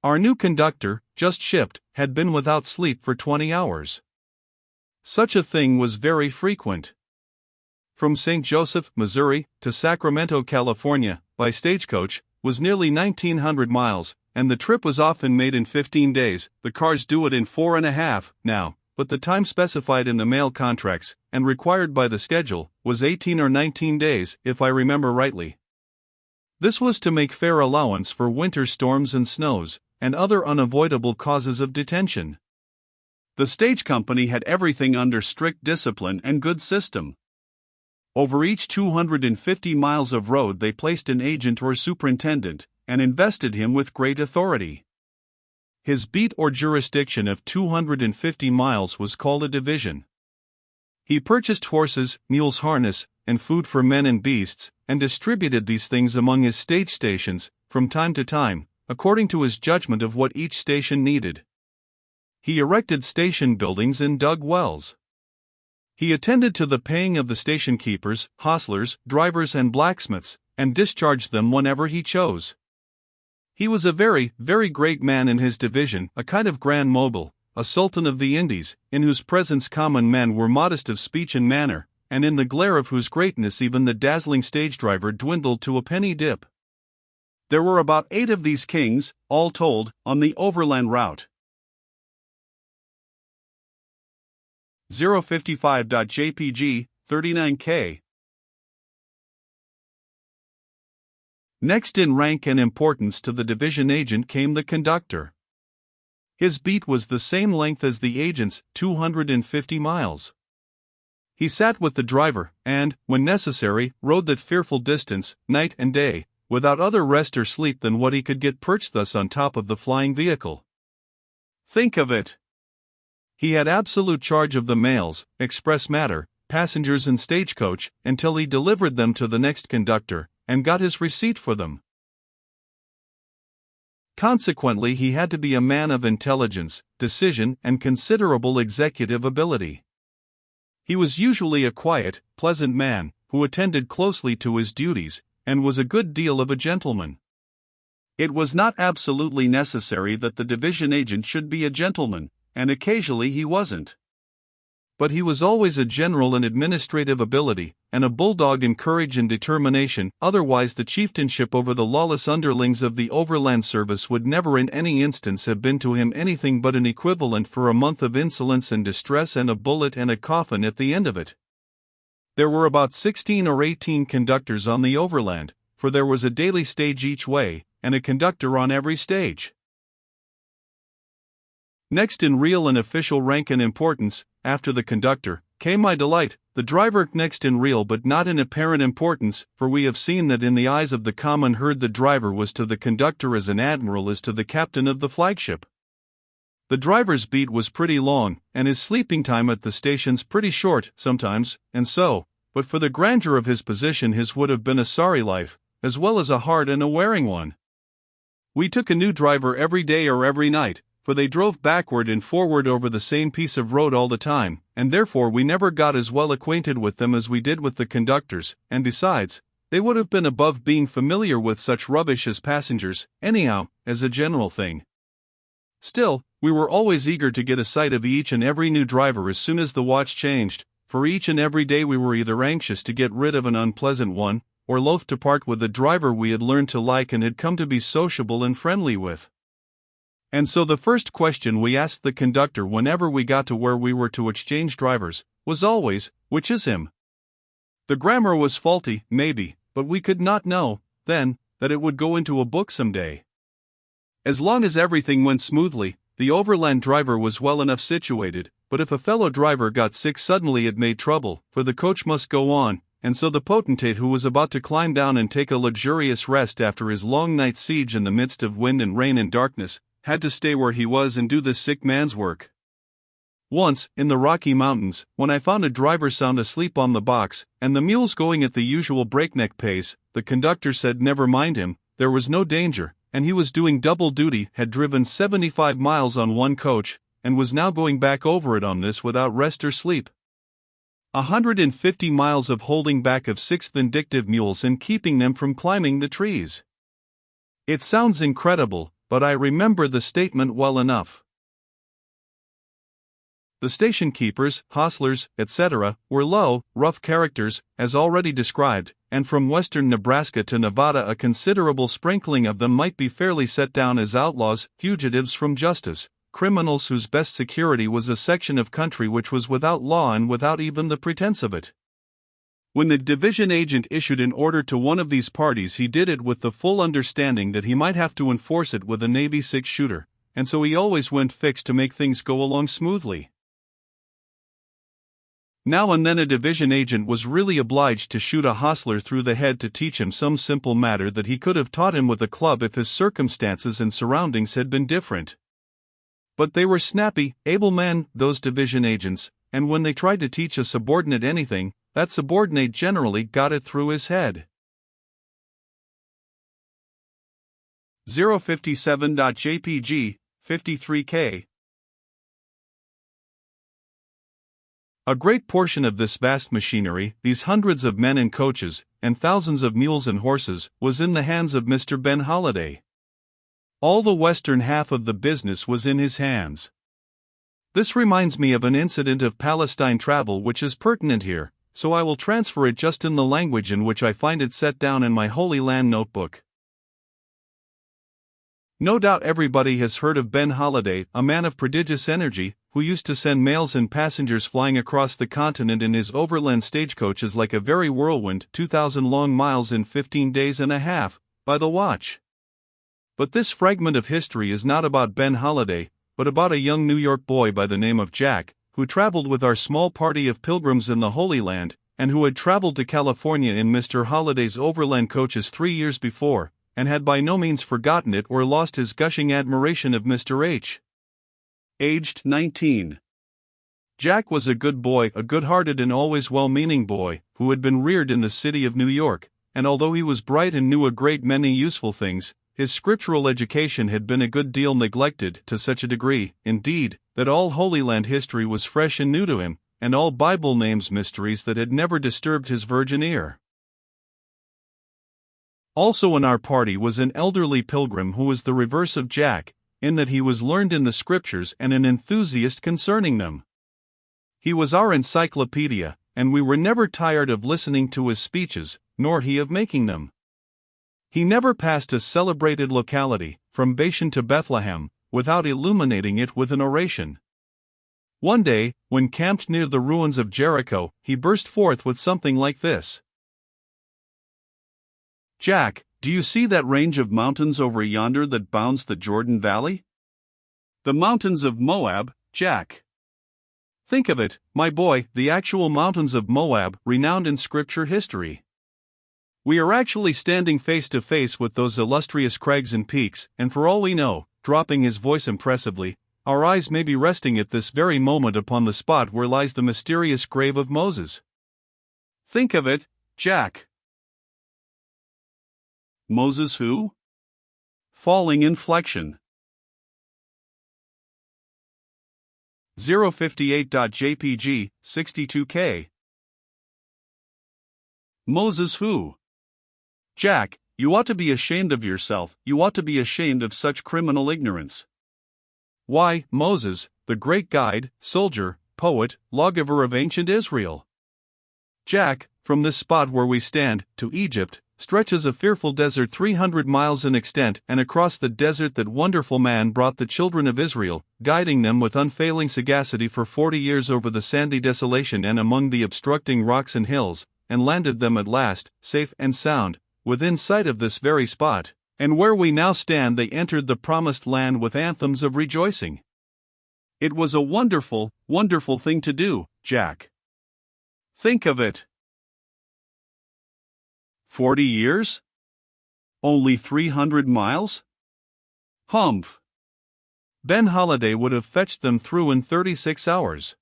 Our new conductor, just shipped, had been without sleep for 20 hours. Such a thing was very frequent. From St. Joseph, Missouri, to Sacramento, California, by stagecoach, was nearly 1,900 miles, and the trip was often made in 15 days. The cars do it in 4.5 now, but the time specified in the mail contracts, and required by the schedule, was 18 or 19 days, if I remember rightly. This was to make fair allowance for winter storms and snows, and other unavoidable causes of detention. The stage company had everything under strict discipline and good system. Over each 250 miles of road they placed an agent or superintendent, and invested him with great authority. His beat or jurisdiction of 250 miles was called a division. He purchased horses, mules' harness, and food for men and beasts, and distributed these things among his stage stations, from time to time, according to his judgment of what each station needed. He erected station buildings and dug wells. He attended to the paying of the station keepers, hostlers, drivers, and blacksmiths, and discharged them whenever he chose. He was a very, very great man in his division, a kind of Grand Mogul, a Sultan of the Indies, in whose presence common men were modest of speech and manner, and in the glare of whose greatness even the dazzling stage driver dwindled to a penny dip. There were about 8 of these kings, all told, on the overland route. 055.jpg, 39K. Next in rank and importance to the division agent came the conductor. His beat was the same length as the agent's, 250 miles. He sat with the driver, and, when necessary, rode that fearful distance, night and day, without other rest or sleep than what he could get perched thus on top of the flying vehicle. Think of it! He had absolute charge of the mails, express matter, passengers and stagecoach, until he delivered them to the next conductor, and got his receipt for them. Consequently, he had to be a man of intelligence, decision, and considerable executive ability. He was usually a quiet, pleasant man, who attended closely to his duties, and was a good deal of a gentleman. It was not absolutely necessary that the division agent should be a gentleman, and occasionally he wasn't. But he was always a general in administrative ability, and a bulldog in courage and determination. Otherwise the chieftainship over the lawless underlings of the overland service would never in any instance have been to him anything but an equivalent for a month of insolence and distress and a bullet and a coffin at the end of it. There were about 16 or 18 conductors on the overland, for there was a daily stage each way, and a conductor on every stage. Next in real and official rank and importance, after the conductor, came my delight, the driver. Next in real but not in apparent importance, for we have seen that in the eyes of the common herd the driver was to the conductor as an admiral is to the captain of the flagship. The driver's beat was pretty long, and his sleeping time at the stations pretty short, sometimes, and so, but for the grandeur of his position his would have been a sorry life, as well as a hard and a wearing one. We took a new driver every day or every night, for they drove backward and forward over the same piece of road all the time, and therefore we never got as well acquainted with them as we did with the conductors, and besides, they would have been above being familiar with such rubbish as passengers, anyhow, as a general thing. Still, we were always eager to get a sight of each and every new driver as soon as the watch changed, for each and every day we were either anxious to get rid of an unpleasant one, or loath to part with the driver we had learned to like and had come to be sociable and friendly with. And so the first question we asked the conductor whenever we got to where we were to exchange drivers, was always, "Which is him?" The grammar was faulty, maybe, but we could not know, then, that it would go into a book some day. As long as everything went smoothly, the overland driver was well enough situated, but if a fellow driver got sick suddenly it made trouble, for the coach must go on, and so the potentate who was about to climb down and take a luxurious rest after his long night's siege in the midst of wind and rain and darkness, had to stay where he was and do the sick man's work. Once, in the Rocky Mountains, when I found a driver sound asleep on the box, and the mules going at the usual breakneck pace, the conductor said never mind him, there was no danger, and he was doing double duty, had driven 75 miles on one coach, and was now going back over it on this without rest or sleep. 150 miles of holding back of 6 vindictive mules and keeping them from climbing the trees. It sounds incredible, but I remember the statement well enough. The station keepers, hostlers, etc., were low, rough characters, as already described, and from western Nebraska to Nevada a considerable sprinkling of them might be fairly set down as outlaws, fugitives from justice, criminals whose best security was a section of country which was without law and without even the pretense of it. When the division agent issued an order to one of these parties, he did it with the full understanding that he might have to enforce it with a Navy six-shooter, and so he always went fixed to make things go along smoothly. Now and then a division agent was really obliged to shoot a hostler through the head to teach him some simple matter that he could have taught him with a club if his circumstances and surroundings had been different. But they were snappy, able men, those division agents, and when they tried to teach a subordinate anything, that subordinate generally got it through his head. 057.jpg, 53K. A great portion of this vast machinery, these hundreds of men and coaches, and thousands of mules and horses, was in the hands of Mr. Ben Holliday. All the western half of the business was in his hands. This reminds me of an incident of Palestine travel which is pertinent here, so I will transfer it just in the language in which I find it set down in my Holy Land notebook. No doubt everybody has heard of Ben Holliday, a man of prodigious energy, who used to send mails and passengers flying across the continent in his overland stagecoaches like a very whirlwind, 2,000 long miles in 15 days and a half, by the watch. But this fragment of history is not about Ben Holliday, but about a young New York boy by the name of Jack, who traveled with our small party of pilgrims in the Holy Land, and who had traveled to California in Mr. Holliday's overland coaches 3 years before, and had by no means forgotten it or lost his gushing admiration of Mr. H. Aged 19. Jack was a good boy, a good-hearted and always well-meaning boy, who had been reared in the city of New York, and although he was bright and knew a great many useful things, his scriptural education had been a good deal neglected, to such a degree, indeed, that all Holy Land history was fresh and new to him, and all Bible names mysteries that had never disturbed his virgin ear. Also in our party was an elderly pilgrim who was the reverse of Jack, in that he was learned in the scriptures and an enthusiast concerning them. He was our encyclopedia, and we were never tired of listening to his speeches, nor he of making them. He never passed a celebrated locality, from Bashan to Bethlehem, without illuminating it with an oration. One day, when camped near the ruins of Jericho, he burst forth with something like this. Jack, do you see that range of mountains over yonder that bounds the Jordan Valley? The mountains of Moab, Jack. Think of it, my boy, the actual mountains of Moab, renowned in scripture history. We are actually standing face to face with those illustrious crags and peaks, and for all we know, dropping his voice impressively, our eyes may be resting at this very moment upon the spot where lies the mysterious grave of Moses. Think of it, Jack. Moses who? Falling inflection. 058.jpg, 62K. Moses who? Jack, you ought to be ashamed of yourself, you ought to be ashamed of such criminal ignorance. Why, Moses, the great guide, soldier, poet, lawgiver of ancient Israel. Jack, from this spot where we stand, to Egypt, stretches a fearful desert 300 miles in extent, and across the desert that wonderful man brought the children of Israel, guiding them with unfailing sagacity for 40 years over the sandy desolation and among the obstructing rocks and hills, and landed them at last, safe and sound, within sight of this very spot, and where we now stand they entered the promised land with anthems of rejoicing. It was a wonderful, wonderful thing to do, Jack. Think of it. 40 years? Only 300 miles? Humph! Ben Holliday would have fetched them through in 36 hours.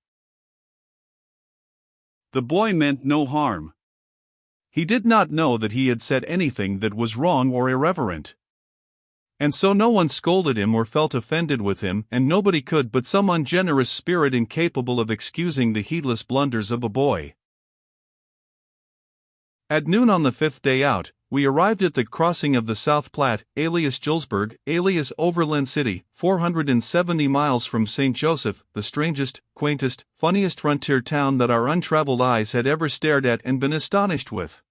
The boy meant no harm. He did not know that he had said anything that was wrong or irreverent. And so no one scolded him or felt offended with him, and nobody could but some ungenerous spirit incapable of excusing the heedless blunders of a boy. At noon on the 5th day out, We arrived at the crossing of the South Platte, alias Julesburg, alias Overland City, 470 miles from St. Joseph, the strangest, quaintest, funniest frontier town that our untraveled eyes had ever stared at and been astonished with.